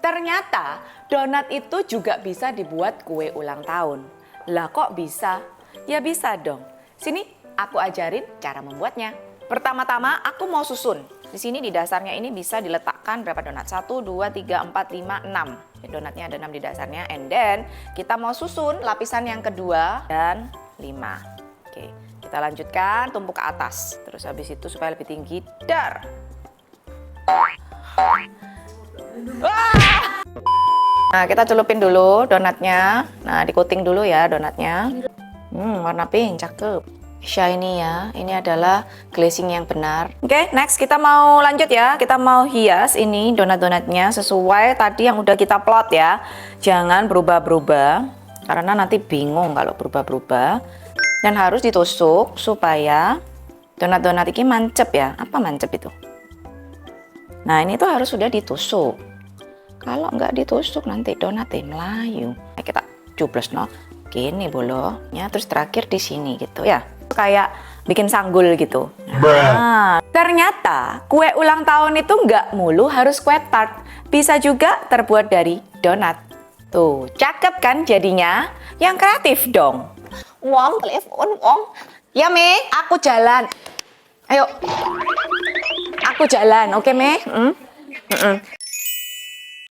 Ternyata donat itu juga bisa dibuat kue ulang tahun. Lah kok bisa? Ya bisa dong. Sini aku ajarin cara membuatnya. Pertama-tama aku mau susun. Di sini di dasarnya ini bisa diletakkan berapa donat? 1, 2, 3, 4, 5, 6. Donatnya ada 6 di dasarnya. And then kita mau susun lapisan yang kedua dan 5. Oke, kita lanjutkan tumpuk ke atas. Terus habis itu supaya lebih tinggi, dar. Nah, kita celupin dulu donatnya. Nah, di coating dulu ya donatnya. Warna pink, cakep. Shiny ya. Ini adalah glazing yang benar. Oke, next kita mau lanjut ya. Kita mau hias ini donat-donatnya sesuai tadi yang udah kita plot ya. Jangan berubah-berubah karena nanti bingung kalau berubah-berubah. Dan harus ditusuk supaya donat-donat ini mancep ya. Apa mancep itu? Nah, ini tuh harus sudah ditusuk. Kalau nggak ditusuk nanti donatnya melayu. Nah, kita cuples no. Gini bolonya, terus terakhir di sini gitu ya. Kayak bikin sanggul gitu. Nah, ternyata kue ulang tahun itu nggak mulu harus kue tart. Bisa juga terbuat dari donat. Tuh, cakep kan jadinya? Yang kreatif dong. Wong, telepon, Wong. Ya, Me, aku jalan. Ayo. Aku jalan, oke, Me?